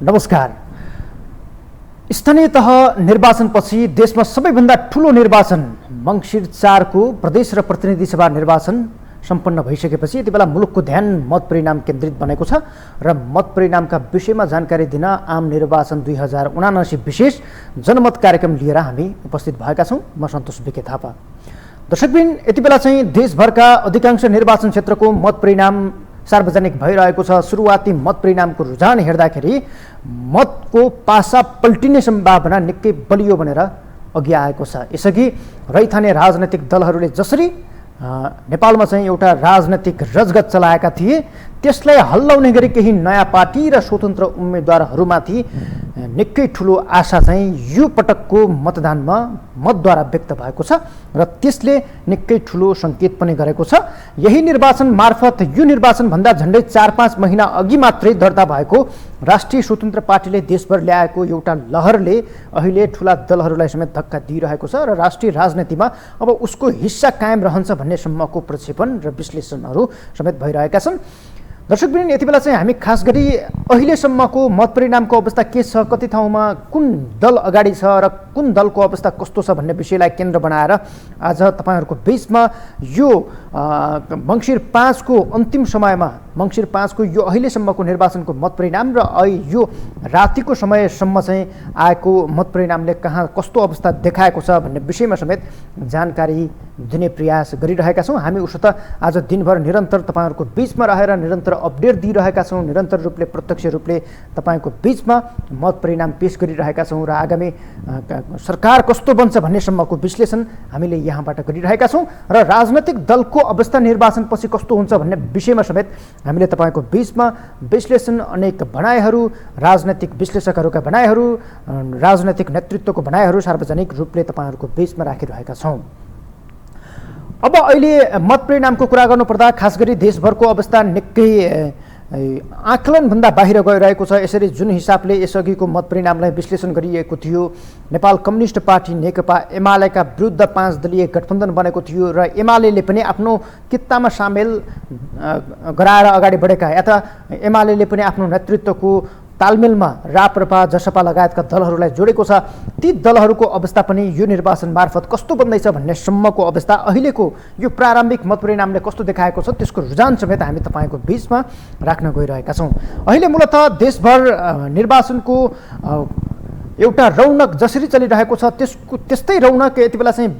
नमस्कार। स्थानीय तह निर्वाचनपछि देशमा सबैभन्दा ठूलो निर्वाचन मङ्सिर 4 को प्रदेश र प्रतिनिधि सभा निर्वाचन सम्पन्न भइसकेपछि यति बेला मुलुकको ध्यान मत परिणाम केन्द्रित बनेको छ र मत परिणामका विषयमा जानकारी दिन आम निर्वाचन 2079 विशेष जनमत कार्यक्रम लिएर हामी उपस्थित भएका छौं। म सन्तोष बिके थापा। दर्शकबिन, यति बेला चाहिँ देशभरका अधिकांश निर्वाचन क्षेत्रको मत परिणाम सार्वजनिक भइरहेको छ। सुरुवाती मत परिणामको रुझान हेर्दाखेरि मतको पासा पल्टिने सम्भावना निकै बलियो बनेर अघि आएको छ। यसअघि रैथाने राजनैतिक दलहरूले जसरी नेपालमा चाहिँ एउटा राजनैतिक रजगत चलाएका थिए, त्यसलाई हल्लाउने गरी केही नयाँ पार्टी र स्वतन्त्र उम्मेदवारहरूमाथि निकै ठूलो आशा चाहिँ यो पटकको मतदानमा मतद्वारा व्यक्त भएको छ र त्यसले निकै ठूलो संकेत पनि गरेको छ। यही निर्वाचन मार्फत यो निर्वाचन भन्दा झन्डै 4-5 महिना अघि मात्रै दर्ता भएको राष्ट्रिय स्वतन्त्र पार्टीले देशभर ल्याएको एउटा लहरले अहिले ठूला दलहरूलाई समेत धक्का दिइरहेको छ र राष्ट्रिय राजनीतिमा अब उसको हिस्सा कायम रहन्छ भन्ने सम्मको प्रक्षेपण र विश्लेषणहरू समेत भइरहेका छन्। दर्शकवृन्द, यति बेला चाहिँ हामी खास गरी अहिलेसम्मको मत परिणामको अवस्था के छ, कति ठाउँमा कुन दल अगाडि छ र कुन दलको अवस्था कस्तो छ भन्ने विषयलाई केन्द्र बनाएर आज तपाईहरुको बीचमा यो मङ्सिर 5 को अन्तिम समयमा मङ्सिर 5 को यो अहिलेसम्मको निर्वाचनको मत परिणाम र यो रातिको समयसम्म चाहिँ आएको मत परिणामले कहाँ कस्तो अवस्था देखाएको छ भन्ने विषयमा समेत जानकारी दिने प्रयास गरिरहेका छौं। हामी उसो त आज दिनभर निरन्तर तपाईहरुको बीचमा रहेर निरन्तर अपडेट दिइरहेका छौं, निरन्तर रूपले प्रत्यक्ष रूपले तपाईको बीचमा मत परिणाम पेश गरिरहेका छौं र आगामी सरकार कस्तो बन्छ भन्ने सम्मको विश्लेषण हामीले यहाँबाट गरिरहेका छौं र राजनैतिक दलको अवस्था निर्वाचनपछि कस्तो हुन्छ भन्ने विषयमा समेत हामीले तपाईको बीचमा विश्लेषण, अनेक भनाइहरू, राजनैतिक विश्लेषकहरूका भनाइहरू, राजनैतिक नेतृत्वको भनाइहरू सार्वजनिक रूपले तपाईहरुको बीचमा राखिरहेका छौं। अब अहिले मत परिणामको कुरा गर्नुपर्दा खास गरी देशभरको अवस्था निकै आकलन भन्दा बाहिर गइरहेको छ। यसरी जुन हिसाबले यसअघिको मत परिणामलाई विश्लेषण गरिएको थियो, नेपाल कम्युनिस्ट पार्टी नेकपा एमालेका विरुद्ध 5 दलीय गठबन्धन बनेको थियो र एमालेले पनि आफ्नो कित्तामा सामेल गराएर अगाडि बढेका यता एमालेले पनि आफ्नो नेतृत्वको तालमेलमा राप्रपा जसपा लगायतका दलहरूलाई जोडेको छ। ती दलहरूको अवस्था पनि यो निर्वाचन मार्फत कस्तो बन्दैछ भन्ने सम्मको अवस्था अहिलेको यो प्रारम्भिक मत परिणामले कस्तो देखाएको छ त्यसको रुझान समेत हामी तपाईको बीचमा राख्न गइरहेका छौं। अहिले मूलतः देशभर निर्वाचनको एउटा रौनक जसरी चलिरहेको छ त्यस्तै रौनक यति बेला चाहिँ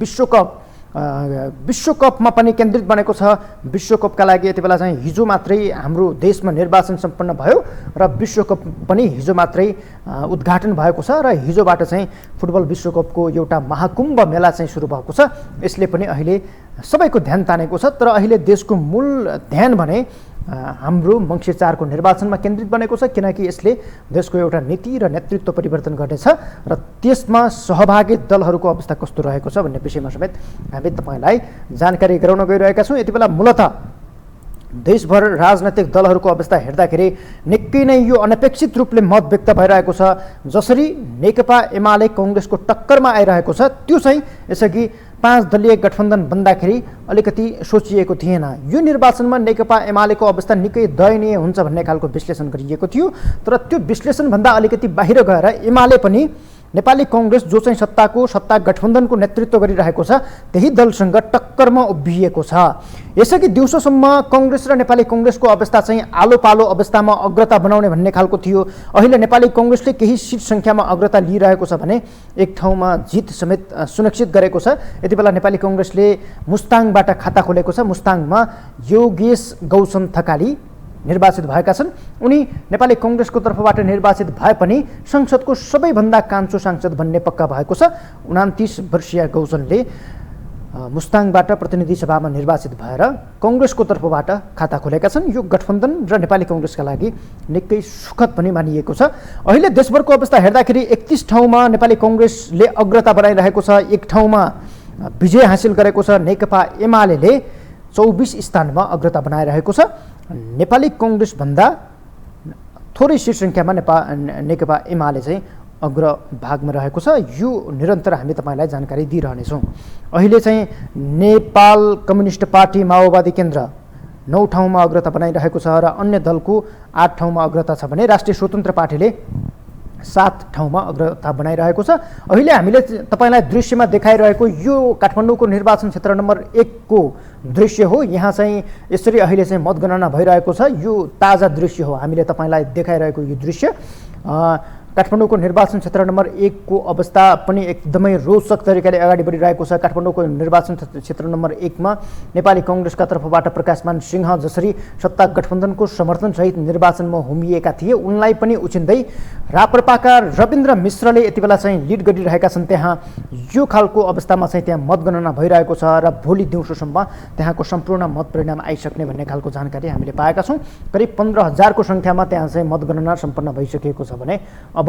विश्वकपमा पनि केन्द्रित बनेको छ। विश्वकपका लागि यति बेला चाहिँ हिजो मात्रै हाम्रो देशमा निर्वाचन सम्पन्न भयो र विश्वकप पनि हिजो मात्रै उद्घाटन भएको छ र हिजोबाट चाहिँ फुटबल विश्वकपको एउटा महाकुम्भ मेला चाहिँ सुरु भएको छ। यसले पनि अहिले सबैको ध्यान तानेको छ, तर अहिले देशको मूल ध्यान भने हाम्रो मङ्सिर 4 को निर्वाचनमा केन्द्रित बनेको छ, किनकि यसले देशको एउटा नीति र नेतृत्व परिवर्तन गर्नेछ र त्यसमा सहभागी दलहरूको अवस्था कस्तो रहेको छ भन्ने विषयमा समेत हामी तपाईलाई जानकारी गराउन गइरहेका छौं। यति बेला मूलतः देशभर राजनैतिक दलहरूको अवस्था हेर्दाखेरि निकै नै यो अनपेक्षित रूपले मत व्यक्त भइरहेको छ। जसरी नेकपा एमाले कांग्रेसको टक्करमा आइरहेको छ त्यो चाहिँ यसअघि 5 दलीय गठबन्धन बन्दाखेरि अलिकति सोचिएको थिएन। यो निर्वाचनमा नेकपा एमालेको अवस्था निकै दयनीय हुन्छ भन्ने खालको विश्लेषण गरिएको थियो, तर त्यो विश्लेषण भन्दा अलिकति बाहिर गएर एमाले पनि नेपाली कांग्रेस जो चाहिँ सत्ता गठबन्धनको नेतृत्व गरिरहेको छ त्यही दलसँग टक्करमा उभिएको छ। यसअघि दिउँसोसम्म कांग्रेस र नेपाली कांग्रेसको अवस्था चाहिँ आलो पालो अवस्थामा अग्रता बनाउने भन्ने खालको थियो। अहिले नेपाली कांग्रेसले केही सिट संख्यामा अग्रता लिइरहेको छ भने एक ठाउँमा जित समेत सुनिश्चित गरेको छ। यति बेला नेपाली कांग्रेसले मुस्ताङबाट खाता खोलेको छ। मुस्ताङमा योगेश गौतम थकाली निर्वाचित भएका छन्। उनी नेपाली कांग्रेसको तर्फबाट निर्वाचित भए पनि संसदको सबैभन्दा कान्छो सांसद बन्ने पक्का भएको छ। 29 वर्षीय गौतमले मुस्ताङबाट प्रतिनिधि सभामा निर्वाचित भएर कांग्रेसको तर्फबाट खाता खोलेका छन्। यो गठबन्धन र नेपाली कांग्रेसका लागि निकै सुखद पनि मानिएको छ। अहिले देशभरको अवस्था हेर्दाखेरि 31 ठाउँमा नेपाली कांग्रेसले अग्रता बनाइरहेको छ। एक ठाउँमा विजय हासिल गरेको छ। नेकपा एमालेले 24 स्थानमा अग्रता बनाइरहेको छ। नेपाली कांग्रेस भन्दा थोरै सिट संख्यामा नेकपा एमाले चाहिँ अग्रभागमा रहेको छ। यो निरन्तर हामी तपाईलाई जानकारी दिइरहनेछौँ। अहिले चाहिँ नेपाल कम्युनिस्ट पार्टी माओवादी केन्द्र 9 ठाउँमा अग्रता बनाइरहेको छ र अन्य दलको 8 ठाउँमा अग्रता छ भने राष्ट्रिय स्वतन्त्र पार्टीले 7 ठाउँमा अग्रता बनाइरहेको छ। अहिले हामीले तपाईलाई दृश्यमा देखाइरहेको यो काठमाडौँको निर्वाचन क्षेत्र नम्बर 1 को दृश्य हो। यहाँ चाहिँ यसरी अहिले चाहिँ मतगणना भइरहेको छ। यो ताजा दृश्य हो, हामीले तपाईलाई देखाइरहेको यो दृश्य। काठमाडौँको निर्वाचन क्षेत्र नम्बर 1 को अवस्था पनि एकदमै रोचक तरिकाले अगाडि बढिरहेको छ। काठमाडौँको निर्वाचन क्षेत्र नम्बर 1 मा नेपाली कांग्रेसका तर्फबाट प्रकाशमान सिंह जसरी सत्ता गठबन्धनको समर्थनसहित निर्वाचनमा होमिएका थिए, उनलाई पनि उछिन्दै राप्रपाका रविन्द्र मिश्रले यति बेला चाहिँ लिड गरिरहेका छन्। त्यहाँ यो खालको अवस्थामा चाहिँ त्यहाँ मतगणना भइरहेको छ र भोलि दिउँसोसम्म त्यहाँको सम्पूर्ण मत परिणाम आइसक्ने भन्ने खालको जानकारी हामीले पाएका छौँ। करिब 15,000 को सङ्ख्यामा त्यहाँ चाहिँ मतगणना सम्पन्न भइसकेको छ भने अब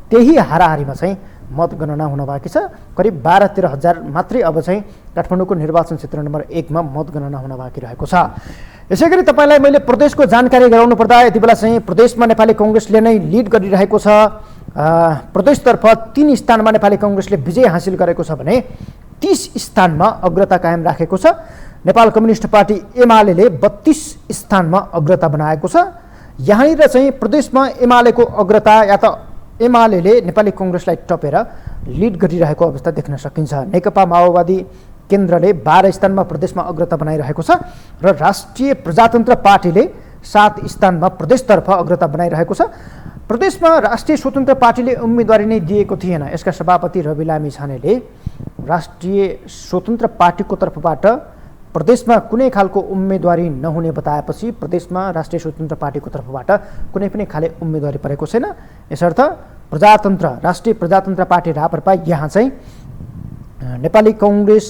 त्यही हाराहारीमा चाहिँ मतगणना हुन बाँकी छ। करिब 12-13 हजार मात्रै अब चाहिँ काठमाडौँको निर्वाचन क्षेत्र नम्बर 1 मा मतगणना हुन बाँकी रहेको छ। यसैगरी तपाईलाई मैले प्रदेशको जानकारी गराउनु पर्दा यति बेला चाहिँ प्रदेशमा नेपाली कांग्रेसले नै लिड गरिरहेको छ। प्रदेशतर्फ 3 स्थानमा नेपाली कांग्रेसले विजय हासिल गरेको छ भने 30 स्थानमा अग्रता कायम राखेको छ। नेपाल कम्युनिस्ट पार्टी एमालेले 32 स्थानमा अग्रता बनाएको छ। यहाँनिर चाहिँ प्रदेशमा एमालेको अग्रता या त एमालेले नेपाली कांग्रेसलाई टपेर लिड गरिरहेको अवस्था देख्न सकिन्छ। नेकपा माओवादी केन्द्रले 12 स्थानमा प्रदेशमा अग्रता बनाइरहेको छ र राष्ट्रिय प्रजातन्त्र पार्टीले 7 स्थानमा प्रदेशतर्फ अग्रता बनाइरहेको छ। प्रदेशमा राष्ट्रिय स्वतन्त्र पार्टीले उम्मेदवारी नै दिएको थिएन। यसका सभापति रवि लामी छानेले राष्ट्रिय स्वतन्त्र पार्टीको तर्फबाट प्रदेशमा कुनै खालको उम्मेदवारी नहुने बताएपछि प्रदेशमा राष्ट्रिय स्वतन्त्र पार्टीको तर्फबाट कुनै पनि खाले उम्मेदवारी परेको छैन। यसर्थ राष्ट्रिय प्रजातन्त्र पार्टी राप्रपा यहाँ चाहिँ नेपाली कांग्रेस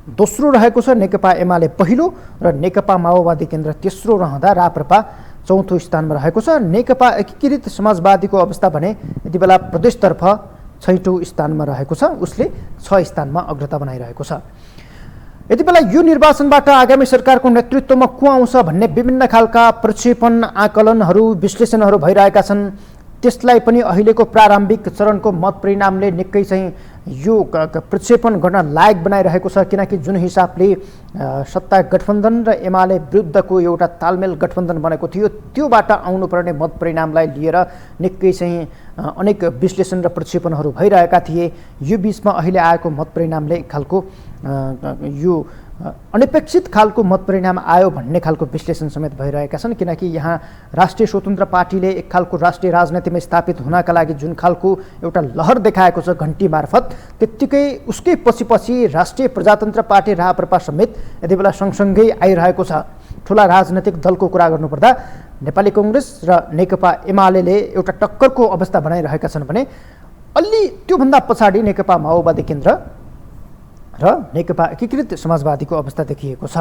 दोस्रो रहेको छ, नेकपा एमाले पहिलो र नेकपा माओवादी केन्द्र तेस्रो रहँदा राप्रपा चौथो स्थानमा रहेको छ। नेकपा एकीकृत समाजवादीको अवस्था भने यति बेला प्रदेशतर्फ 6औं स्थानमा रहेको छ, उसले 6 स्थानमा अग्रता बनाइरहेको छ। यति बेला यो निर्वाचनबाट आगामी सरकारको नेतृत्वमा को आउँछ भन्ने विभिन्न खालका प्रक्षेपण, आकलनहरू, विश्लेषणहरू भइरहेका छन्। त्यसलाई पनि अहिलेको प्रारम्भिक चरणको मत परिणामले निकै चाहिँ यो प्रक्षेपण गर्न लायक बनाइरहेको छ। किनकि जुन हिसाबले सत्ता गठबन्धन र एमाले विरुद्धको एउटा तालमेल गठबन्धन बनेको थियो, त्योबाट आउनुपर्ने मत परिणामलाई लिएर निकै चाहिँ अनेक विश्लेषण र प्रक्षेपणहरू भइरहेका थिए। यो बीचमा अहिले आएको मत परिणामले एक खालको यो अनपेक्षित खालको मत परिणाम आयो भन्ने खालको विश्लेषण समेत भइरहेका छन्। किनकि यहाँ राष्ट्रिय स्वतन्त्र पार्टीले एक खालको राष्ट्रिय राजनीतिमा स्थापित हुनका लागि जुन खालको एउटा लहर देखाएको छ घण्टी मार्फत, त्यत्तिकै उसकै पछि राष्ट्रिय प्रजातन्त्र पार्टी राप्रपा समेत यति बेला सँगसँगै आइरहेको छ। ठुला राजनैतिक दलको कुरा गर्नुपर्दा नेपाली कांग्रेस र नेकपा एमालेले एउटा टक्करको अवस्था बनाइरहेका छन् भने अलि त्योभन्दा पछाडि नेकपा माओवादी केन्द्र र नेकपा एकीकृत समाजवादीको अवस्था देखिएको छ।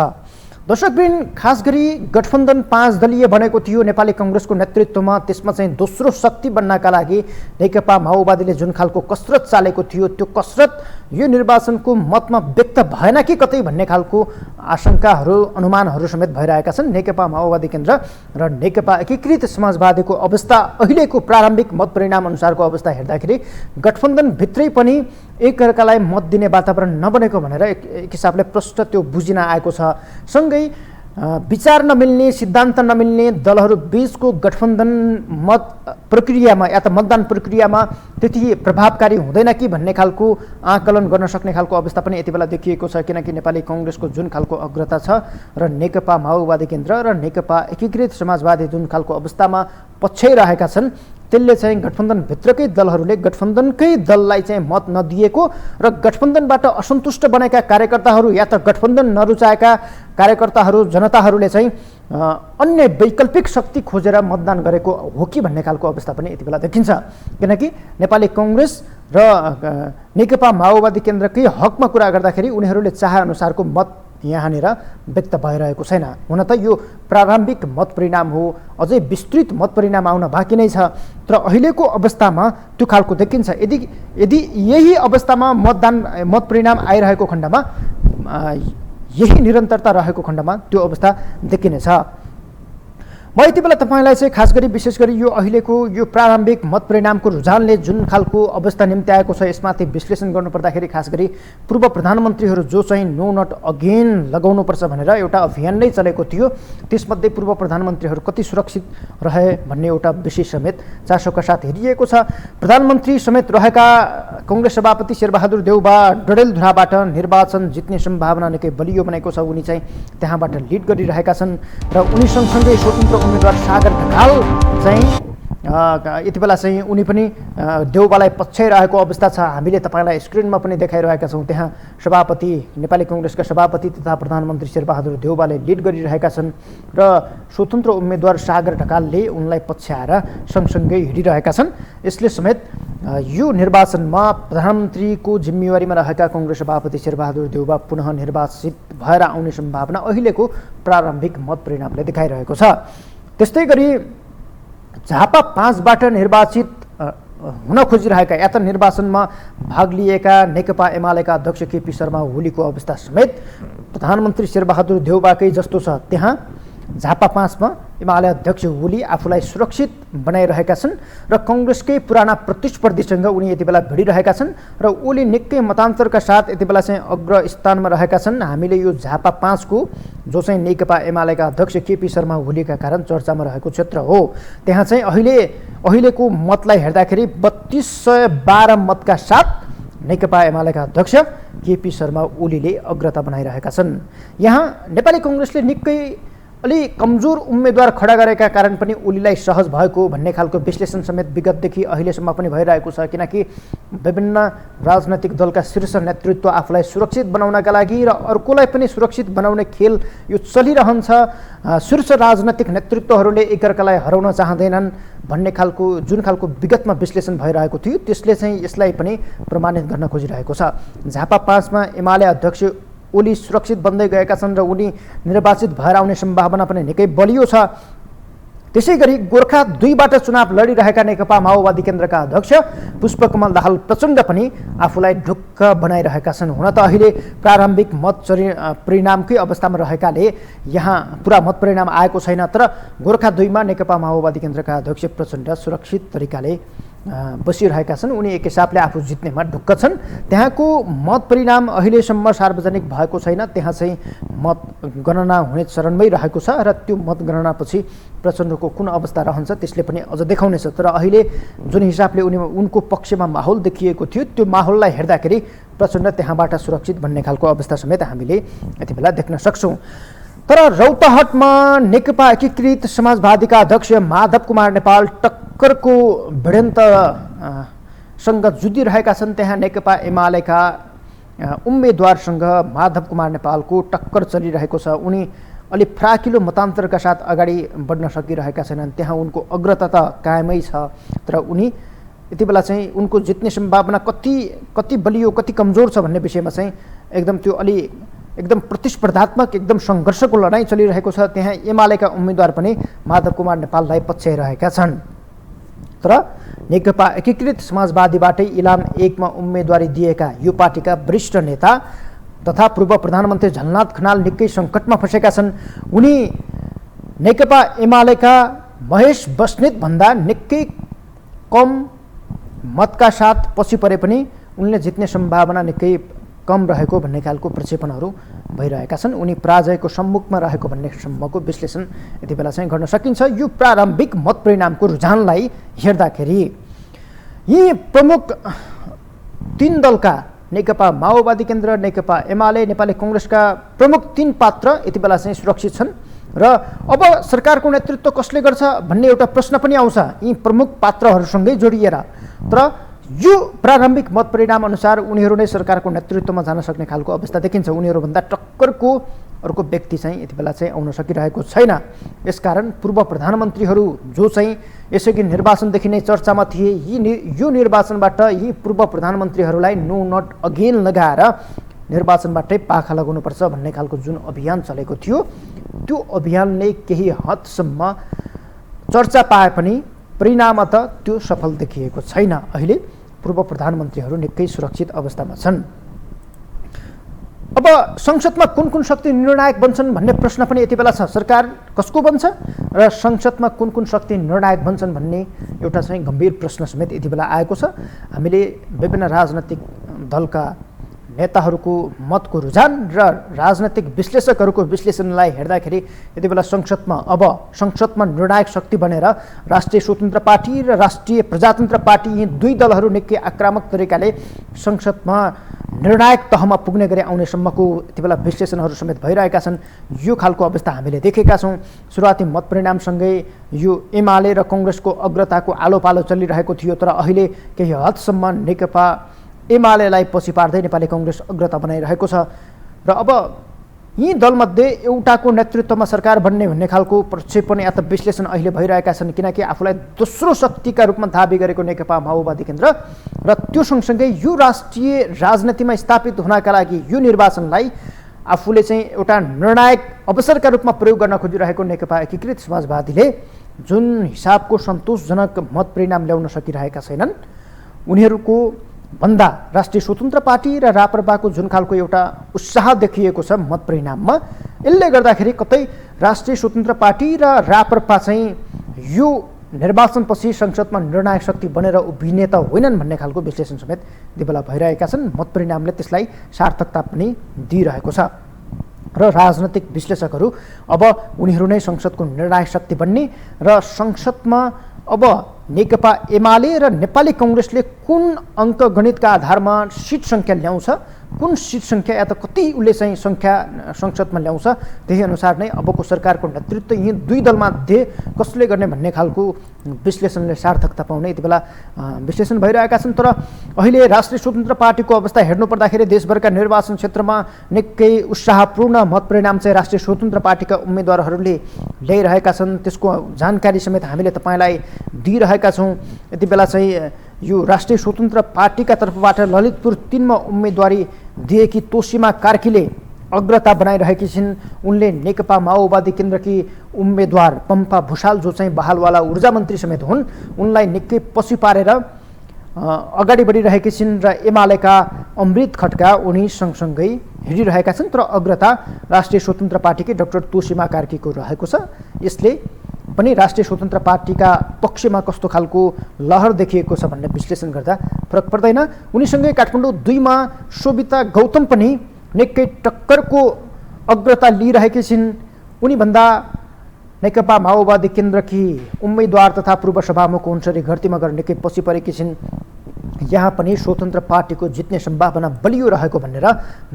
दर्शकवृन्द, खास गरी गठबन्धन 5 दलीय बनेको थियो नेपाली कांग्रेसको नेतृत्वमा। त्यसमा चाहिँ दोस्रो शक्ति बन्नका लागि नेकपा माओवादीले जुन खालको कसरत चालेको थियो, त्यो कसरत यो निर्वाचनको मतमा व्यक्त भएन कि कतै भन्ने खालको आशंकाहरू, अनुमानहरू समेत भइरहेका छन्। नेकपा माओवादी केन्द्र र नेकपा एकीकृत समाजवादीको अवस्था अहिलेको प्रारम्भिक मत परिणाम अनुसारको अवस्था हेर्दाखेरि गठबन्धनभित्रै पनि एकअर्कालाई मत दिने वातावरण नबनेको भनेर एक हिसाबले प्रष्ट त्यो बुझिन आएको छ। सँगै विचार नमिल्ने, सिद्धान्त नमिल्ने दलहरू बीचको गठबन्धन मत प्रक्रियामा या त मतदान प्रक्रियामा त्यति प्रभावकारी हुँदैन कि भन्ने खालको आकलन गर्न सक्ने खालको अवस्था पनि यति बेला देखिएको छ। किनकि नेपाली कांग्रेसको जुन खालको अग्रता छ र नेकपा माओवादी केन्द्र र नेकपा एकीकृत समाजवादी जुन खालको अवस्थामा पछ्याइरहेका छन्, त्यसले चाहिँ गठबन्धनभित्रकै दलहरूले गठबन्धनकै दललाई चाहिँ मत नदिएको र गठबन्धनबाट असन्तुष्ट बनेका कार्यकर्ताहरू या त गठबन्धन नरुचाएका कार्यकर्ताहरू, जनताहरूले चाहिँ अन्य वैकल्पिक शक्ति खोजेर मतदान गरेको हो कि भन्ने खालको अवस्था पनि यति बेला देखिन्छ। किनकि नेपाली कांग्रेस र नेकपा माओवादी केन्द्रकै हकमा कुरा गर्दाखेरि उनीहरूले चाहे अनुसारको मत यहाँनिर व्यक्त भइरहेको छैन। हुन त यो प्रारम्भिक मत परिणाम हो, अझै विस्तृत मत परिणाम आउन बाँकी नै छ। तर अहिलेको अवस्थामा त्यो खालको देखिन्छ। यदि यही अवस्थामा मत परिणाम आइरहेको खण्डमा, यही निरन्तरता रहेको खण्डमा त्यो अवस्था देखिनेछ। म यति बेला तपाईँलाई चाहिँ खास गरी विशेष गरी यो अहिलेको यो प्रारम्भिक मत परिणामको रुझानले जुन खालको अवस्था निम्ति आएको छ यसमाथि विश्लेषण गर्नुपर्दाखेरि खास गरी पूर्व प्रधानमन्त्रीहरू जो चाहिँ नो नट अगेन लगाउनुपर्छ भनेर एउटा अभियान नै चलेको थियो, त्यसमध्ये पूर्व प्रधानमन्त्रीहरू कति सुरक्षित रहे भन्ने एउटा विषय समेत चासोका साथ हेरिएको छ। प्रधानमन्त्री समेत रहेका कांग्रेस सभापति शेरबहादुर देउबा डडेलधुराबाट निर्वाचन जित्ने सम्भावना निकै बलियो बनेको छ। उनी चाहिँ त्यहाँबाट लिड गरिरहेका छन् र उनी सँगसँगै स्वतन्त्र उम्मेदवार सागर ढकाल चाहिँ यति बेला चाहिँ उनी पनि देउबालाई पछ्याइरहेको अवस्था छ। हामीले तपाईँलाई स्क्रिनमा पनि देखाइरहेका छौँ। त्यहाँ सभापति नेपाली कांग्रेसका सभापति तथा प्रधानमन्त्री शेरबहादुर देउबाले लिड गरिरहेका छन् र स्वतन्त्र उम्मेदवार सागर ढकालले उनलाई पछ्याएर सँगसँगै हिँडिरहेका छन्। यसले समेत यो निर्वाचनमा प्रधानमन्त्रीको जिम्मेवारीमा रहेका कांग्रेस सभापति शेरबहादुर देउबा पुनः निर्वाचित भएर आउने सम्भावना अहिलेको प्रारम्भिक मत परिणामले देखाइरहेको छ। त्यस्तै गरी झापा 5बाट निर्वाचित हुन खोजिरहेका या त निर्वाचनमा भाग लिएका नेकपा एमालेका अध्यक्ष केपी शर्मा ओलीको अवस्था समेत प्रधानमन्त्री शेरबहादुर देउबाकै जस्तो छ। त्यहाँ झापा 5मा एमाले अध्यक्ष ओली आफूलाई सुरक्षित बनाइरहेका छन् र कांग्रेसकै पुराना प्रतिस्पर्धीसँग उनी यति बेला भिडिरहेका छन् र ओली निकै मतान्तरका साथ यति बेला चाहिँ अग्र स्थानमा रहेका छन्। हामीले यो झापा 5को जो चाहिँ नेकपा एमालेका अध्यक्ष केपी शर्मा ओलीका कारण चर्चामा रहेको क्षेत्र हो, त्यहाँ चाहिँ अहिलेको मतलाई हेर्दाखेरि 3212 मतका साथ नेकपा एमालेका अध्यक्ष केपी शर्मा ओलीले अग्रता बनाइरहेका छन्। यहाँ नेपाली कांग्रेसले निकै अलि कमजोर उम्मेदवार खडा गरेका कारण पनि ओलीलाई सहज भएको भन्ने खालको विश्लेषण समेत विगतदेखि अहिलेसम्म पनि भइरहेको छ। किनकि विभिन्न राजनैतिक दलका शीर्ष नेतृत्व आफूलाई सुरक्षित बनाउनका लागि र अर्कोलाई पनि सुरक्षित बनाउने खेल यो चलिरहन्छ। शीर्ष राजनैतिक नेतृत्वहरूले एकअर्कालाई हराउन चाहँदैनन् भन्ने खालको जुन खालको विगतमा विश्लेषण भइरहेको थियो त्यसले चाहिँ यसलाई पनि प्रमाणित गर्न खोजिरहेको छ। झापा 5मा एमाले अध्यक्ष ओली सुरक्षित बन्दै गएका छन् र उनी निर्वाचित भएर आउने सम्भावना पनि निकै बलियो छ। त्यसै गरी गोर्खा 2बाट चुनाव लडिरहेका नेकपा माओवादी केन्द्रका अध्यक्ष पुष्पकमल दाहाल प्रचण्ड पनि आफूलाई ढुक्क बनाइरहेका छन्। हुन त अहिले प्रारम्भिक मत परिणामकै अवस्थामा रहेकाले यहाँ पुरा मत परिणाम आएको छैन, तर गोर्खा 2मा नेकपा माओवादी केन्द्रका अध्यक्ष प्रचण्ड सुरक्षित तरिकाले बसिरहेका छन्। उनी एक हिसाबले आफू जित्नेमा ढुक्क छन्। त्यहाँको मत परिणाम अहिलेसम्म सार्वजनिक भएको छैन। त्यहाँ चाहिँ मत गणना हुने चरणमै रहेको छ र त्यो मतगणनापछि प्रचण्डको कुन अवस्था रहन्छ त्यसले पनि अझ देखाउनेछ। तर अहिले जुन हिसाबले उनको पक्षमा माहौल देखिएको थियो त्यो माहौललाई हेर्दाखेरि प्रचण्ड त्यहाँबाट सुरक्षित भन्ने खालको अवस्था समेत हामीले यति बेला देख्न सक्छौँ। तर रौतहटमा नेकपा एकीकृत समाजवादीका अध्यक्ष माधव कुमार नेपाल टक्करको भिडन्तसँग जुधिरहेका छन्। त्यहाँ नेकपा एमालेका उम्मेदवारसँग माधव कुमार नेपालको टक्कर चलिरहेको छ। उनी अलि फ्राकिलो मतान्तरका साथ अगाडि बढ्न सकिरहेका छैनन्। त्यहाँ उनको अग्रता त कायमै छ, तर उनी यति बेला चाहिँ उनको जित्ने सम्भावना कति बलियो कति कमजोर छ भन्ने विषयमा चाहिँ एकदम त्यो अलि एकदम प्रतिस्पर्धात्मक एकदम सङ्घर्षको लडाइँ चलिरहेको छ। त्यहाँ एमालेका उम्मेदवार पनि माधव कुमार नेपाललाई पछ्याइरहेका छन्। तर नेकपा एकीकृत समाजवादीबाटै इलाम 1मा उम्मेदवारी दिएका यो पार्टीका वरिष्ठ नेता तथा पूर्व प्रधानमन्त्री झलनाथ खनाल निकै सङ्कटमा फँसेका छन्। उनी नेकपा एमालेका महेश बस्नेत भन्दा निकै कम मतका साथ पछि परे पनि उनले जित्ने सम्भावना निकै कम रहेको भन्ने खालको प्रक्षेपणहरू भइरहेका छन्। उनी पराजयको सम्मुखमा रहेको भन्ने सम्मको विश्लेषण यति बेला चाहिँ गर्न सकिन्छ। यो प्रारम्भिक मत परिणामको रुझानलाई हेर्दाखेरि यी प्रमुख 3 दलका नेकपा माओवादी केन्द्र, नेकपा एमाले, नेपाली कांग्रेसका प्रमुख 3 पात्र यति बेला चाहिँ सुरक्षित छन् र अब सरकारको नेतृत्व कसले गर्छ भन्ने एउटा प्रश्न पनि आउँछ यी प्रमुख पात्रहरूसँगै जोडिएर। तर यो प्रारम्भिक मत परिणाम अनुसार उनीहरू नै सरकारको नेतृत्वमा जान सक्ने खालको अवस्था देखिन्छ। उनीहरूभन्दा टक्करको अर्को व्यक्ति चाहिँ यति बेला चाहिँ आउन सकिरहेको छैन। यसकारण पूर्व प्रधानमन्त्रीहरू जो चाहिँ यसअघि निर्वाचनदेखि नै चर्चामा थिए, यो निर्वाचनबाट यी पूर्व प्रधानमन्त्रीहरूलाई नो नट अगेन लगाएर निर्वाचनबाटै पाखा लगाउनुपर्छ भन्ने खालको जुन अभियान चलेको थियो त्यो अभियानले केही हदसम्म चर्चा पाए पनि परिणामत त्यो सफल देखिएको छैन। अहिले पूर्व प्रधानमन्त्रीहरू निकै सुरक्षित अवस्थामा छन्। अब संसदमा कुन कुन शक्ति निर्णायक बन्छन् भन्ने प्रश्न पनि यति बेला छ। सरकार कसको बन्छ र संसदमा कुन कुन शक्ति निर्णायक बन्छन् भन्ने एउटा चाहिँ गम्भीर प्रश्न समेत यति बेला आएको छ। हामीले विभिन्न राजनैतिक दलका नेताहरूको मतको रुझान र राजनैतिक विश्लेषकहरूको विश्लेषणलाई हेर्दाखेरि यति बेला संसदमा निर्णायक शक्ति बनेर राष्ट्रिय स्वतन्त्र पार्टी र राष्ट्रिय प्रजातन्त्र पार्टी, यी दुई दलहरू निकै आक्रामक तरिकाले संसदमा निर्णायक तहमा पुग्ने गरी आउनेसम्मको यति बेला विश्लेषणहरू समेत भइरहेका छन्। यो खालको अवस्था हामीले देखेका छौँ। सुरुवाती मत परिणामसँगै यो एमाले र कङ्ग्रेसको अग्रताको आलो पालो चलिरहेको थियो, तर अहिले केही हदसम्म नेकपा एमालेलाई पछि पार्दै नेपाली कङ्ग्रेस अग्रता बनाइरहेको छ र अब यी दलमध्ये एउटाको नेतृत्वमा सरकार बन्ने भन्ने खालको प्रक्षेपण या त विश्लेषण अहिले भइरहेका छन्, किनकि आफूलाई दोस्रो शक्तिका रूपमा दाबी गरेको नेकपा माओवादी केन्द्र र त्यो सँगसँगै यो राष्ट्रिय राजनीतिमा स्थापित हुनका लागि यो निर्वाचनलाई आफूले चाहिँ एउटा निर्णायक अवसरका रूपमा प्रयोग गर्न खोजिरहेको नेकपा एकीकृत समाजवादीले जुन हिसाबको सन्तोषजनक मत परिणाम ल्याउन सकिरहेका छैनन्, उनीहरूको भन्दा राष्ट्रिय स्वतन्त्र पार्टी र राप्रपाको जुन खालको एउटा उत्साह देखिएको छ मत परिणाममा, यसले गर्दाखेरि कतै राष्ट्रिय स्वतन्त्र पार्टी र राप्रपा चाहिँ यो निर्वाचनपछि संसदमा निर्णायक शक्ति बनेर उभिने त होइनन् भन्ने खालको विश्लेषण समेत यति बेला भइरहेका छन्। मत परिणामले त्यसलाई सार्थकता पनि दिइरहेको छ र राजनैतिक विश्लेषकहरू अब उनीहरू नै संसदको निर्णायक शक्ति बन्ने र संसदमा अब नेकपा एमाले र नेपाली कङ्ग्रेसले कुन अङ्कगणितका आधारमा सिट सङ्ख्या ल्याउँछ, कुन सिट सङ्ख्या या त कति उसले चाहिँ सङ्ख्या संसदमा ल्याउँछ, त्यही अनुसार नै अबको सरकारको नेतृत्व यी दुई दलमध्ये कसले गर्ने भन्ने खालको विश्लेषणले सार्थकता पाउने यति बेला विश्लेषण भइरहेका छन्। तर अहिले राष्ट्रिय स्वतन्त्र पार्टीको अवस्था हेर्नु पर्दाखेरि देशभरका निर्वाचन क्षेत्रमा निकै उत्साहपूर्ण मत परिणाम चाहिँ राष्ट्रिय स्वतन्त्र पार्टीका उम्मेदवारहरूले ल्याइरहेका छन्। त्यसको जानकारी समेत हामीले तपाईँलाई दिइरहेका छौँ। यति बेला चाहिँ यो राष्ट्रिय स्वतन्त्र पार्टीका तर्फबाट ललितपुर 3 मा उम्मेदवारी दिएकी तोसीमा कार्कीले अग्रता बनाइरहेकी छिन्। उनले नेकपा माओवादी केन्द्रकी उम्मेदवार पम्पा भुषाल, जो चाहिँ बहालवाला ऊर्जा मन्त्री समेत हुन्, उनलाई निकै पछि पारेर अगाडि बढिरहेकी छिन् र एमालेका अमृत खड्का उनी सँगसँगै हिँडिरहेका छन्। तर अग्रता राष्ट्रिय स्वतन्त्र पार्टीकै डाक्टर तोसीमा कार्कीको रहेको छ। यसले पनि राष्ट्रिय स्वतन्त्र पार्टीका पक्षमा कस्तो खालको लहर देखिएको छ भन्ने विश्लेषण गर्दा फरक पर्दैन। उनीसँगै काठमाडौँ 2 मा शोभिता गौतम पनि निकै टक्करको अग्रता लिइरहेकी छिन्। उनीभन्दा नेकपा माओवादी केन्द्रकी उम्मेदवार तथा पूर्व सभामुख हुन्छरी घरतीमगर निकै पछि परेकी छिन्। यहाँ पनि स्वतन्त्र पार्टीको जित्ने सम्भावना बलियो रहेको भनेर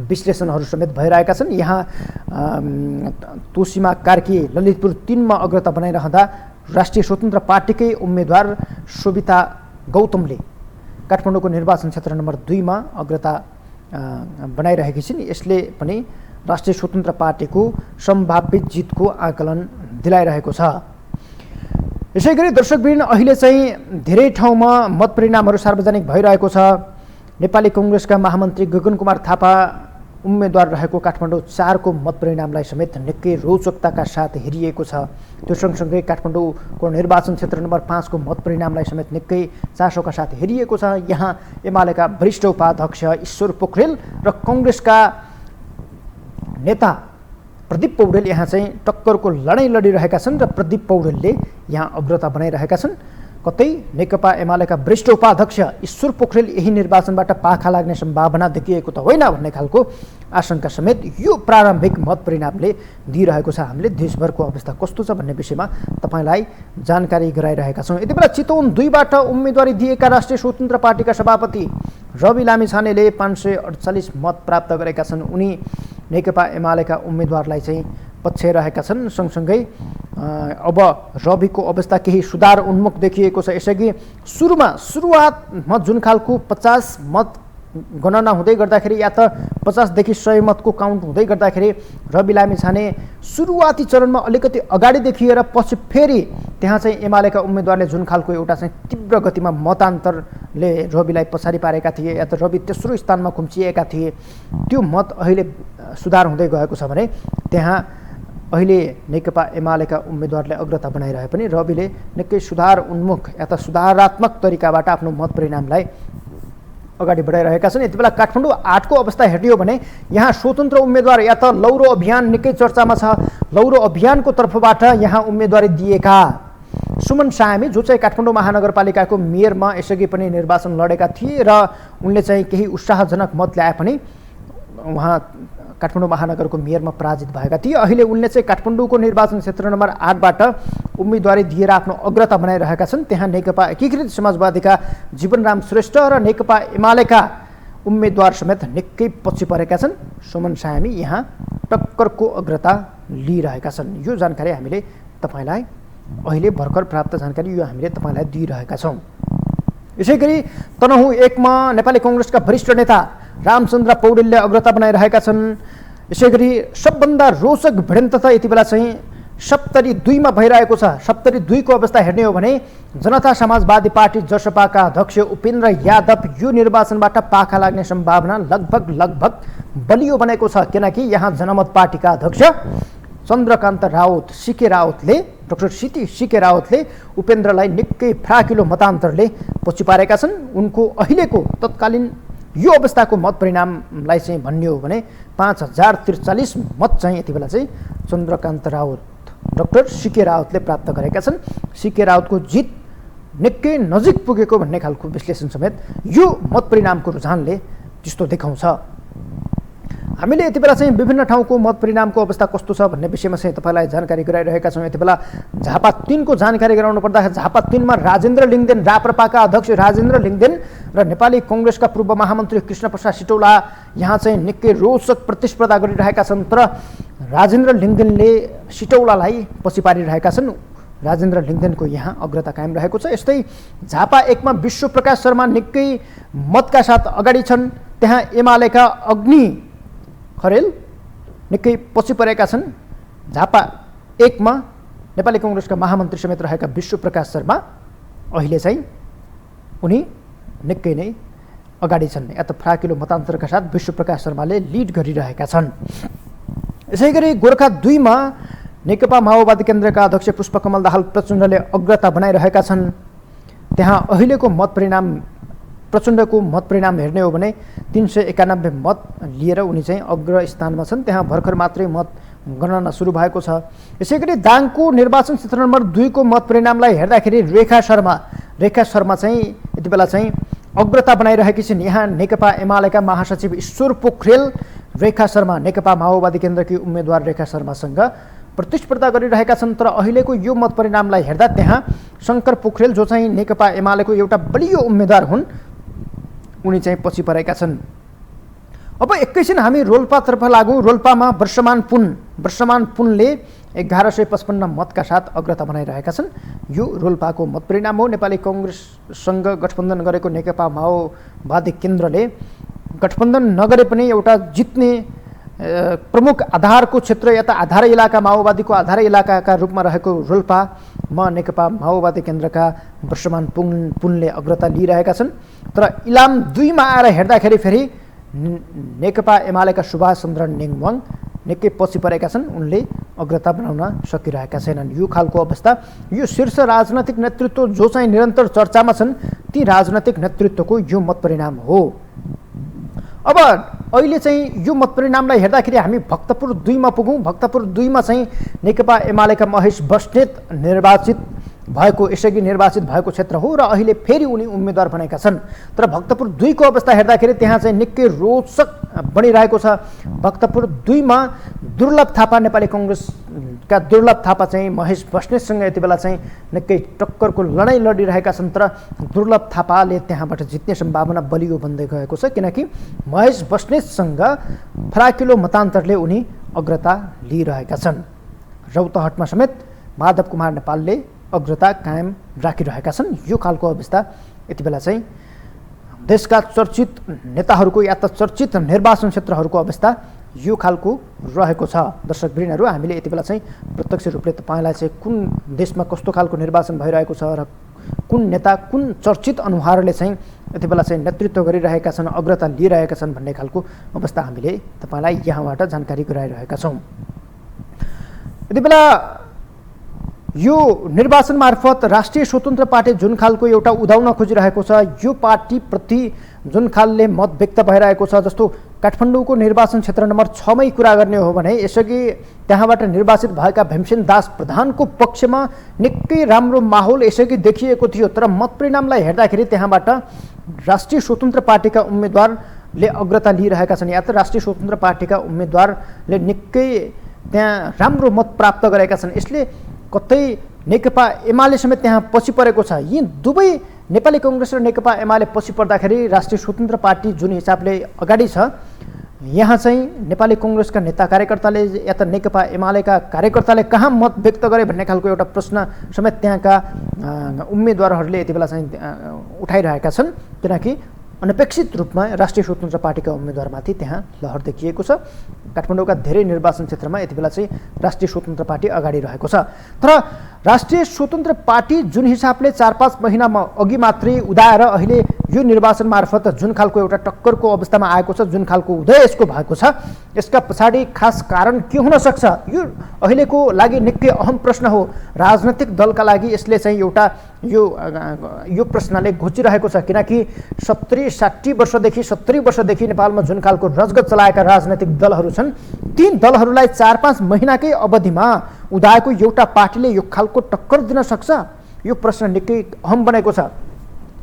विश्लेषणहरू समेत भइरहेका छन्। यहाँ तोसीमा कार्की ललितपुर 3 मा अग्रता बनाइरहँदा राष्ट्रिय स्वतन्त्र पार्टीकै उम्मेदवार शोभिता गौतमले काठमाडौँको निर्वाचन क्षेत्र नम्बर 2 मा अग्रता बनाइरहेकी छिन्। यसले पनि राष्ट्रिय स्वतन्त्र पार्टीको सम्भावित जितको आकलन दिलाइरहेको छ। यसैगरी दर्शकवृन्द, अहिले चाहिँ धेरै ठाउँमा मत परिणामहरू सार्वजनिक भइरहेको छ। नेपाली कङ्ग्रेसका महामन्त्री गगन कुमार थापा उम्मेदवार रहेको काठमाडौँ 4 को मत परिणामलाई समेत निकै रोचकताका साथ हेरिएको छ। त्यो सँगसँगै काठमाडौँको निर्वाचन क्षेत्र नम्बर 5 को मत परिणामलाई समेत निकै चासोका साथ हेरिएको छ। यहाँ एमालेका वरिष्ठ उपाध्यक्ष ईश्वर पोखरेल र कङ्ग्रेसका नेता प्रदीप पौडेल यहाँ चाहिँ टक्करको लडाईँ लडिरहेका छन् र प्रदीप पौडेलले यहाँ अग्रता बनाइरहेका छन्। कतै नेकपा एमालेका वरिष्ठ उपाध्यक्ष ईश्वर पोखरेल यही निर्वाचनबाट पाखा लाग्ने सम्भावना देखिएको त होइन भन्ने खालको आशंका समेत यो प्रारम्भिक मत परिणामले दिइरहेको छ। हामीले देशभरको अवस्था कस्तो छ भन्ने विषयमा तपाईँलाई जानकारी गराइरहेका छौँ। यति बेला चितवन 2 बाट उम्मेदवारी दिएका राष्ट्रिय स्वतन्त्र पार्टीका सभापति रवि लामिछानेले 548 मत प्राप्त गरेका छन्। उनी नेकपा एमालेका उम्मेदवारलाई चाहिँ पछ्याइरहेका छन्। सँगसँगै अब रविको अवस्था केही सुधार उन्मुख देखिएको छ। यसअघि सुरुवातमा जुन खालको 50 मत गणना हुँदै गर्दाखेरि या त 50 देखि 100 मतको काउन्ट हुँदै गर्दाखेरि रवि लामिछाने सुरुवाती चरणमा अलिकति अगाडि देखिएर पछि फेरि त्यहाँ चाहिँ एमालेका उम्मेदवारले जुन खालको एउटा चाहिँ तीव्र गतिमा मतान्तरले रविलाई पछाडि पारेका थिए या त रवि तेस्रो स्थानमा खुम्चिएका थिए, त्यो मत अहिले सुधार हुँदै गएको छ भने त्यहाँ अहिले नेकपा एमालेका उम्मेदवारले अग्रता बनाइरहे पनि रविले निकै सुधार उन्मुख या त सुधारात्मक तरिकाबाट आफ्नो मत परिणामलाई अगाडि बढाइरहेका छन्। यति बेला काठमाडौँ 8को अवस्था हेर्ने हो भने यहाँ स्वतन्त्र उम्मेदवार या त लौरो अभियान निकै चर्चामा छ। लौरो अभियानको तर्फबाट यहाँ उम्मेदवारी दिएका सुमन सामी जो चाहिँ काठमाडौँ महानगरपालिकाको मेयरमा यसअघि पनि निर्वाचन लडेका थिए र उनले चाहिँ केही उत्साहजनक मत ल्याए पनि उहाँ काठमाडौँ महानगरको मेयरमा पराजित भएका थिए। अहिले उनले चाहिँ काठमाडौँको निर्वाचन क्षेत्र नम्बर 8बाट उम्मेदवारी दिएर आफ्नो अग्रता बनाइरहेका छन्। त्यहाँ नेकपा एकीकृत समाजवादीका जीवनराम श्रेष्ठ र नेकपा एमालेका उम्मेदवार समेत निकै पछि परेका छन्। सुमन सामी यहाँ टक्करको अग्रता लिइरहेका छन्। यो जानकारी हामीले तपाईँलाई अहिले भर्खर प्राप्त जानकारी यो हामीले तपाईँलाई दिइरहेका छौँ। यसै गरी तनहुँ 1मा नेपाली कङ्ग्रेसका वरिष्ठ नेता रामचन्द्र पौडेलले अग्रता बनाइरहेका छन्। यसै गरी सबभन्दा रोचक भिडन्त त यति बेला चाहिँ सप्तरी 2मा भइरहेको छ। सप्तरी 2को अवस्था हेर्ने हो भने जनता समाजवादी पार्टी जसपाका अध्यक्ष उपेन्द्र यादव यो निर्वाचनबाट पाखा लाग्ने सम्भावना लगभग बलियो बनेको छ। किनकि यहाँ जनमत पार्टीका अध्यक्ष चन्द्रकान्त राउत सीके राउतले डाक्टर सीके राउतले उपेन्द्रलाई निकै फ्राकिलो मतान्तरले पछि पारेका छन्। उनको अहिलेको तत्कालीन यो अवस्थाको मत परिणामलाई चाहिँ भन्ने हो भने 5043 मत चाहिँ यति बेला चाहिँ चन्द्रकान्त राउत डाक्टर सीके राउतले प्राप्त गरेका छन्। सीके राउतको जित निकै नजिक पुगेको भन्ने खालको विश्लेषण समेत यो मत परिणामको रुझानले त्यस्तो देखाउँछ। हामीले यति बेला चाहिँ विभिन्न ठाउँको मत परिणामको अवस्था कस्तो छ भन्ने विषयमा चाहिँ तपाईँलाई जानकारी गराइरहेका छौँ। यति बेला झापा 3को जानकारी गराउनु पर्दाखेरि झापा 3मा राजेन्द्र लिङदेन राप्रपाका अध्यक्ष राजेन्द्र लिङदेन र नेपाली कङ्ग्रेसका पूर्व महामन्त्री कृष्णप्रसाद सिटौला यहाँ चाहिँ निकै रोचक प्रतिस्पर्धा गरिरहेका छन्। तर राजेन्द्र लिङदेनले सिटौलालाई पछि पारिरहेका छन्। राजेन्द्र लिङदेनको यहाँ अग्रता कायम रहेको छ। यस्तै झापा 1मा विश्वप्रकाश शर्मा निकै मतका साथ अगाडि छन्। त्यहाँ एमालेका अग्नि खरेल निकै पछि परेका छन्। झापा 1मा नेपाली कङ्ग्रेसका महामन्त्री समेत रहेका विश्वप्रकाश शर्मा अहिले चाहिँ उनी निकै नै अगाडि छन्। या त फ्राकिलो मतान्तरका साथ विश्वप्रकाश शर्माले लिड गरिरहेका छन्। यसै गरी गोर्खा 2मा नेकपा माओवादी केन्द्रका अध्यक्ष पुष्पकमल दाहाल प्रचण्डले अग्रता बनाइरहेका छन्। त्यहाँ अहिलेको मत परिणाम प्रचण्डको मत परिणाम हेर्ने हो भने 391 मत लिएर उनी चाहिँ अग्र स्थानमा छन्। त्यहाँ भर्खर मात्रै मत गणना सुरु भएको छ। यसै गरी दाङको निर्वाचन क्षेत्र नम्बर 2को मत परिणामलाई हेर्दाखेरि रेखा शर्मा चाहिँ यति बेला चाहिँ अग्रता बनाइरहेकी छिन्। यहाँ नेकपा एमालेका महासचिव ईश्वर पोखरेल रेखा शर्मा नेकपा माओवादी केन्द्रकी उम्मेदवार रेखा शर्मासँग प्रतिस्पर्धा गरिरहेका छन्। तर अहिलेको यो मत परिणामलाई हेर्दा त्यहाँ शङ्कर पोखरेल जो चाहिँ नेकपा एमालेको एउटा बलियो उम्मेदवार हुन् उनी चाहिँ पछि परेका छन्। अब एकैछिन हामी रोल्पातर्फ लागौँ। रोल्पामा वर्षमान पुनले 1155 मतका साथ अग्रता बनाइरहेका छन्। यो रोल्पाको मत परिणाम हो। नेपाली कङ्ग्रेससँग गठबन्धन गरेको नेकपा माओवादी केन्द्रले गठबन्धन नगरे पनि एउटा जित्ने प्रमुख आधारको क्षेत्र या त आधार इलाका माओवादीको आधार इलाकाका रूपमा रहेको रोल्पामा नेकपा माओवादी केन्द्रका वर्षमान पुनले अग्रता लिइरहेका छन्। तर इलाम 2मा आएर हेर्दाखेरि फेरि नेकपा एमालेका सुभाष चन्द्र नेङवाङ निकै पछि परेका छन्। उनले अग्रता बनाउन सकिरहेका छैनन्। यो खालको अवस्था यो शीर्ष राजनैतिक नेतृत्व जो चाहिँ निरन्तर चर्चामा छन् ती राजनैतिक नेतृत्वको यो मत परिणाम हो। अब अहिले चाहिँ यो मत परिणामलाई हेर्दाखेरि हामी भक्तपुर 2मा पुगौँ। भक्तपुर 2मा चाहिँ नेकपा एमालेका महेश बस्नेत यसअघि निर्वाचित भएको क्षेत्र हो र अहिले फेरि उनी उम्मेदवार बनेका छन्। तर भक्तपुर 2को अवस्था हेर्दाखेरि त्यहाँ चाहिँ निकै रोचक बनिरहेको छ। भक्तपुर 2मा दुर्लभ थापा नेपाली कङ्ग्रेसका दुर्लभ थापा चाहिँ महेश बस्नेतसँग यति बेला चाहिँ निकै टक्करको लडाइँ लडिरहेका छन्। तर दुर्लभ थापाले त्यहाँबाट जित्ने सम्भावना बलियो बन्दै गएको छ। किनकि महेश बस्नेतसँग फ्राकिलो मतान्तरले उनी अग्रता लिइरहेका छन्। रौतहटमा समेत माधव कुमार नेपालले अग्रता कायम राखिरहेका छन्। यो खालको अवस्था यति बेला चाहिँ देशका चर्चित नेताहरूको या त चर्चित निर्वाचन क्षेत्रहरूको अवस्था यो खालको रहेको छ। दर्शकवृन्दहरू हामीले यति बेला चाहिँ प्रत्यक्ष रूपले तपाईँलाई चाहिँ कुन देशमा कस्तो खालको निर्वाचन भइरहेको छ र कुन नेता कुन चर्चित अनुहारले चाहिँ यति बेला चाहिँ नेतृत्व गरिरहेका छन् अग्रता लिइरहेका छन् भन्ने खालको अवस्था हामीले तपाईँलाई यहाँबाट जानकारी गराइरहेका छौँ। यति बेला यो निर्वाचन मार्फत राष्ट्रिय स्वतन्त्र पार्टी जुन खालको एउटा उदाउन खोजिरहेको छ, यो पार्टीप्रति जुन खालले मत व्यक्त भइरहेको छ, जस्तो काठमाडौँको निर्वाचन क्षेत्र नम्बर 6 मै कुरा गर्ने हो भने यसअघि त्यहाँबाट निर्वाचित भएका भीमसेन दास प्रधानको पक्षमा निकै राम्रो माहौल यसअघि देखिएको थियो। तर मत परिणामलाई हेर्दाखेरि त्यहाँबाट राष्ट्रिय स्वतन्त्र पार्टीका उम्मेदवारले अग्रता लिइरहेका छन्, या त राष्ट्रिय स्वतन्त्र पार्टीका उम्मेदवारले निकै त्यहाँ राम्रो मत प्राप्त गरेका छन्। यसले कतै नेकपा एमाले समेत त्यहाँ पछि परेको छ। यी दुवै नेपाली कांग्रेस र नेकपा एमाले पछि पर्दाखेरि राष्ट्रिय स्वतन्त्र पार्टी जुन हिसाबले अगाडि छ, यहाँ चाहिँ नेपाली कांग्रेसका नेता कार्यकर्ताले या त नेकपा एमालेका कार्यकर्ताले कहाँ मत व्यक्त गरे भन्ने खालको एउटा प्रश्न समेत त्यहाँका उम्मेदवारहरूले यति बेला चाहिँ उठाइरहेका छन्, किनकि अनपेक्षित रूपमा राष्ट्रिय स्वतन्त्र पार्टीका उम्मेदवारमाथि त्यहाँ लहर देखिएको छ। काठमाडौँका धेरै निर्वाचन क्षेत्रमा यति बेला चाहिँ राष्ट्रिय स्वतन्त्र पार्टी अगाडि रहेको छ। तर राष्ट्रिय स्वतन्त्र पार्टी जुन हिसाबले 4-5 महिना अघि मात्रै उदाएर अहिले यो निर्वाचन मार्फत जुन खालको एउटा टक्करको अवस्थामा आएको छ, जुन खालको उदय यसको भएको छ, यसका पछाडि खास कारण के हुन सक्छ, यो अहिलेको लागि निकै अहम प्रश्न हो। राजनैतिक दलका लागि यसले चाहिँ एउटा यो प्रश्नले घोचिरहेको छ, किनकि 60 वर्षदेखि नेपालमा जुन खालको रजगत चलाएका राजनैतिक दलहरू छन्, ती दलहरूलाई 4-5 महिनाकै अवधिमा उदाएको एउटा पार्टीले यो खालको टक्कर दिन सक्छ, यो प्रश्न निकै अहम बनेको छ।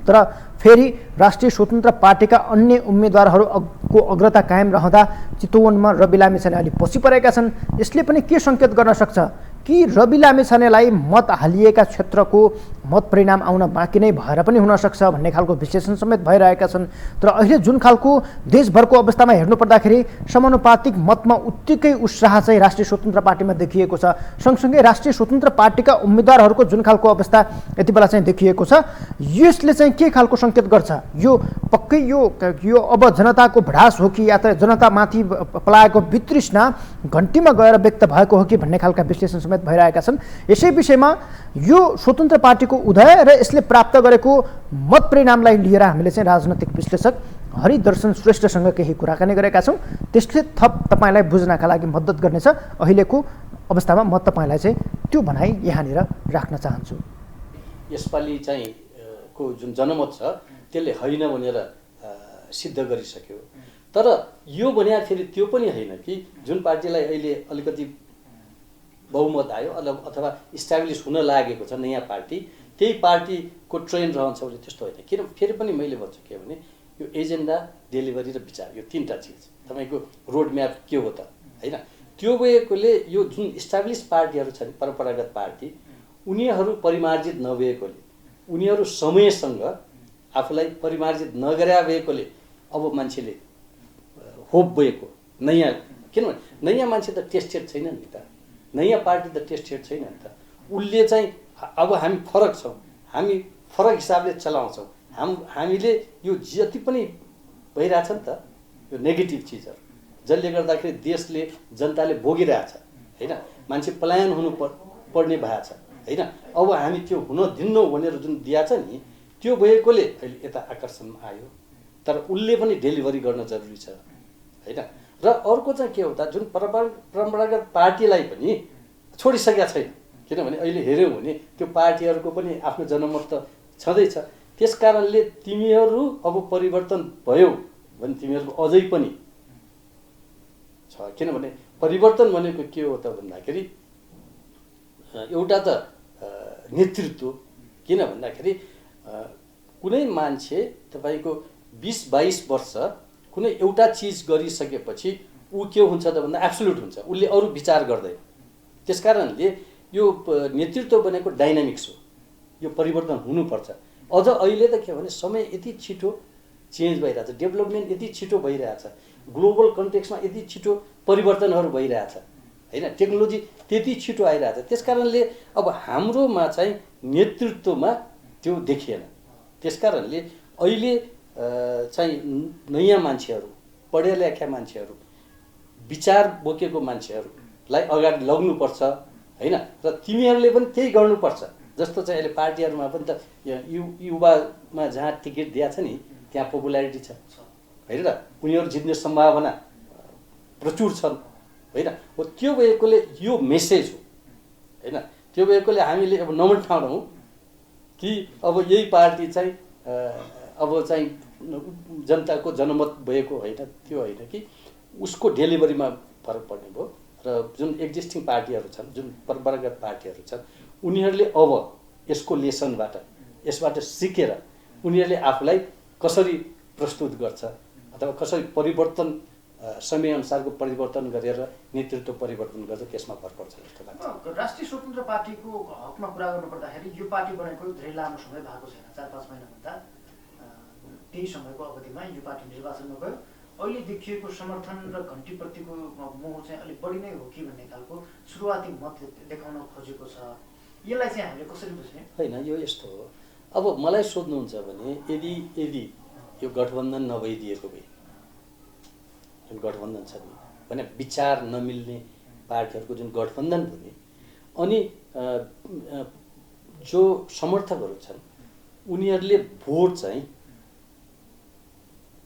तर फेरि राष्ट्रिय स्वतन्त्र पार्टीका अन्य उम्मेदवारहरूको अग्रता कायम रहँदा चितवनमा रवि लामिछाने अलि पछि परेका छन्। यसले पनि के सङ्केत गर्न सक्छ कि रवि लामिछानेलाई मत हालिएका क्षेत्रको मत परिणाम आउन बाँकी नै भएर पनि हुन सक्छ भन्ने खालको विश्लेषण समेत भइरहेका छन्। तर अहिले जुन खालको देशभरको अवस्थामा हेर्नु पर्दाखेरि समानुपातिक मतमा उत्तिकै उत्साह चाहिँ राष्ट्रिय स्वतन्त्र पार्टीमा देखिएको छ। सँगसँगै राष्ट्रिय स्वतन्त्र पार्टीका उम्मेदवारहरूको जुन खालको अवस्था यति बेला चाहिँ देखिएको छ, यसले चाहिँ के खालको सङ्केत गर्छ, यो पक्कै यो अब जनताको भडास हो कि या त जनतामाथि पलाएको वितृष्णा घन्टीमा गएर व्यक्त भएको हो कि भन्ने खालका विश्लेषण समेत भइरहेका छन्। यसै विषयमा यो स्वतन्त्र पार्टीको उदय र यसले प्राप्त गरेको मत परिणामलाई लिएर हामीले चाहिँ राजनैतिक विश्लेषक हरिदर्शन श्रेष्ठसँग केही कुराकानी गरेका छौँ। त्यसले थप तपाईँलाई बुझ्नका लागि मद्दत गर्नेछ। अहिलेको अवस्थामा म तपाईँलाई चाहिँ त्यो भनाइ यहाँनिर राख्न चाहन्छु। यसपालि चाहिँ को जुन जनमत छ त्यसले होइन भनेर सिद्ध गरिसक्यो। तर यो भने फेरि त्यो पनि होइन कि जुन पार्टीलाई अहिले अलिकति बहुमत आयो अथवा इस्टाब्लिस हुन लागेको छ नयाँ पार्टी, त्यही पार्टीको ट्रेन रहन्छ भने त्यस्तो होइन। किन फेरि पनि मैले भन्छु के भने यो एजेन्डा, डेलिभरी र विचार, यो तीनटा चिज तपाईँको रोड म्याप के हो त होइन। त्यो भएकोले यो जुन इस्टाब्लिस पार्टीहरू छन् परम्परागत पार्टी, उनीहरू परिमार्जित नभएकोले, उनीहरू समयसँग आफूलाई परिमार्जित नगरे भएकोले अब मान्छेले होप भएको नयाँ, किनभने नयाँ मान्छे त टेस्टेड छैन नि त, नयाँ पार्टी त टेस्टेड छैन नि त। उसले चाहिँ अब हामी फरक छौँ, हामी फरक हिसाबले चलाउँछौँ, हामीले यो जति पनि भइरहेछ नि त यो नेगेटिभ चिजहरू, जसले गर्दाखेरि देशले जनताले भोगिरहेछ होइन, मान्छे पलायन हुनु पर्ने भएको छ होइन। अब हामी त्यो हुन दिन्नौँ भनेर जुन दिएछ नि, त्यो भएकोले अहिले यता आकर्षणमा आयो। तर उसले पनि डेलिभरी गर्न जरुरी छ होइन। र अर्को चाहिँ के हो त, जुन परम्परागत पार्टीलाई पनि छोडिसकेका छैन, किनभने अहिले हेऱ्यौँ भने त्यो पार्टीहरूको पनि आफ्नो जनमत त छँदैछ। त्यस कारणले तिमीहरू अब परिवर्तन भयो भने तिमीहरूको अझै पनि छ, किनभने परिवर्तन भनेको के हो त भन्दाखेरि एउटा त नेतृत्व, किन भन्दाखेरि कुनै मान्छे तपाईँको 20-22 वर्ष कुनै एउटा चिज गरिसकेपछि ऊ के हुन्छ त भन्दा एब्सोल्युट हुन्छ, उसले अरू विचार गर्दैन। त्यस कारणले यो नेतृत्व भनेको डाइनामिक्स हो, यो परिवर्तन हुनुपर्छ। अझ अहिले त के भने समय यति छिटो चेन्ज भइरहेछ, डेभलपमेन्ट यति छिटो भइरहेछ, ग्लोबल कन्टेक्स्टमा यति छिटो परिवर्तनहरू भइरहेछ होइन, टेक्नोलोजी त्यति छिटो आइरहेछ। त्यस कारणले अब हाम्रोमा चाहिँ नेतृत्वमा त्यो देखिएन। त्यस कारणले अहिले चाहिँ नयाँ मान्छेहरू, पढे लेखा मान्छेहरू, विचार बोकेको मान्छेहरूलाई अगाडि लग्नुपर्छ होइन। र तिमीहरूले पनि त्यही गर्नुपर्छ। जस्तो चाहिँ अहिले पार्टीहरूमा पनि त युवामा जहाँ टिकट दिएको छ नि त्यहाँ पपुलारिटी छ होइन र, उनीहरू जित्ने सम्भावना प्रचुर छन् होइन। हो त्यो भएकोले यो मेसेज हो होइन, त्यो भएकोले हामीले अब नमन ठाडौँ कि अब यही पार्टी चाहिँ अब चाहिँ जनताको जनमत भएको होइन, त्यो होइन कि उसको डेलिभरीमा फरक पर्ने भयो। र जुन एक्जिस्टिङ पार्टीहरू छन्, जुन परम्परागत पार्टीहरू छन्, उनीहरूले अब यसको लेसनबाट, यसबाट सिकेर उनीहरूले आफूलाई कसरी प्रस्तुत गर्छ अथवा कसरी परिवर्तन, समयअनुसारको परिवर्तन गरेर नेतृत्व परिवर्तन गर्छ, त्यसमा भर पर्छ जस्तो लाग्छ। राष्ट्रिय स्वतन्त्र पार्टीको हकमा कुरा गर्नुपर्दाखेरि यो पार्टी बनेको धेरै लामो समय भएको छैन, 4-5 महिनाभन्दा त्यही समयको अवधिमा यो पार्टी निर्वाचनमा गयो। अहिले देखिएको समर्थन र घन्टीप्रतिको मोह चाहिँ अलिक बढी नै हो कि भन्ने खालको सुरुवाती मत देखाउन खोजेको छ। यसलाई चाहिँ हामीले कसरी बुझ्ने? होइन, यो यस्तो हो। अब मलाई सोध्नुहुन्छ भने यदि यो गठबन्धन नभइदिएको भए, जुन गठबन्धन छ नि भने विचार नमिल्ने पार्टीहरूको जुन गठबन्धन भने, अनि जो समर्थकहरू छन् उनीहरूले भोट चाहिँ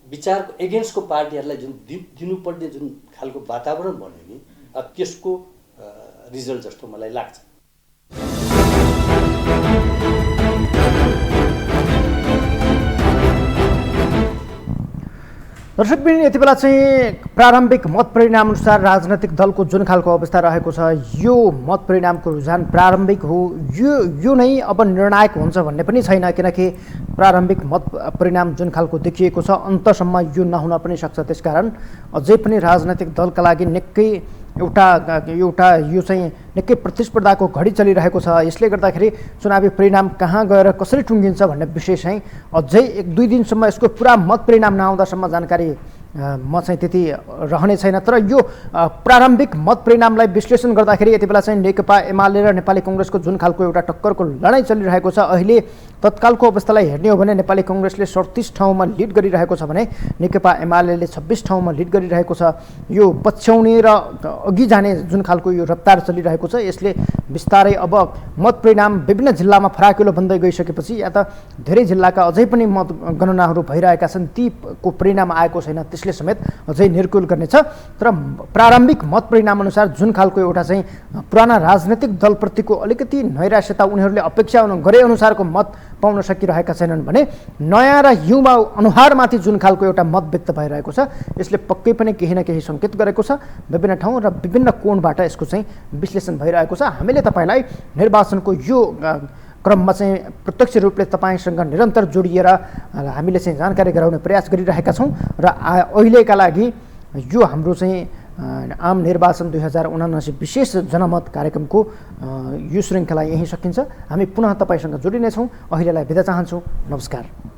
विचारको एगेन्स्टको पार्टीहरूलाई जुन दिनुपर्ने जुन खालको वातावरण बन्यो नि, त्यसको रिजल्ट जस्तो मलाई लाग्छ। दर्शकबिन, यति बेला चाहिँ प्रारम्भिक मत परिणाम अनुसार राजनैतिक दलको जुन खालको अवस्था रहेको छ, यो मत परिणामको रुझान प्रारम्भिक हो। यो नै अब निर्णायक हुन्छ भन्ने पनि छैन, किनकि प्रारम्भिक मत परिणाम जुन खालको देखिएको छ अन्तसम्म यो नहुन पनि सक्छ। त्यसकारण अझै पनि राजनैतिक दलका लागि निकै एउटा यो चाहिँ निकै प्रतिस्पर्धाको घडी चलिरहेको छ। यसले गर्दाखेरि चुनावी परिणाम कहाँ गएर कसरी टुङ्गिन्छ भन्ने विषय चाहिँ अझै 1-2 दिनसम्म, यसको पुरा मत परिणाम नआउँदासम्म जानकारी म चाहिँ त्यति रहने छैन। तर यो प्रारम्भिक मत परिणामलाई विश्लेषण गर्दाखेरि यति बेला चाहिँ नेकपा एमाले र नेपाली कङ्ग्रेसको जुन खालको एउटा टक्करको लडाइँ चलिरहेको छ, अहिले तत्कालको अवस्थालाई हेर्ने हो भने नेपाली कङ्ग्रेसले 37 ठाउँमा लिड गरिरहेको छ भने नेकपा एमाले 26 ठाउँमा लिड गरिरहेको छ। यो पछ्याउने र अघि जाने जुन खालको यो रफ्तार चलिरहेको छ, यसले बिस्तारै अब मत परिणाम विभिन्न जिल्लामा फराकिलो बन्दै गइसकेपछि या त धेरै जिल्लाका अझै पनि मत गणनाहरू भइरहेका छन्, तीको परिणाम आएको छैन, त्यसले समेत अझै निर्कुल गर्नेछ। तर प्रारम्भिक मत परिणाम अनुसार जुन खालको एउटा चाहिँ पुराना राजनैतिक दलप्रतिको अलिकति नैराश्यता, उनीहरूले अपेक्षा गरे अनुसारको मत पाउन सकिरहेका छैनन् भने नयाँ र युवा अनुहारमाथि जुन खालको एउटा मत व्यक्त भइरहेको छ, यसले पक्कै पनि केही न केही सङ्केत गरेको छ। विभिन्न ठाउँ र विभिन्न कोणबाट यसको चाहिँ विश्लेषण भइरहेको छ। हामीले तपाईँलाई निर्वाचनको यो क्रममा चाहिँ प्रत्यक्ष रूपले तपाईँसँग निरन्तर जोडिएर हामीले चाहिँ जानकारी गराउने प्रयास गरिरहेका छौँ र अहिलेका लागि यो हाम्रो चाहिँ आम निर्वाचन 2079 विशेष जनमत कार्यक्रमको यो श्रृङ्खला यहीँ सकिन्छ। हामी पुनः तपाईँसँग जोडिनेछौँ। अहिलेलाई बिदा चाहन्छौँ। नमस्कार।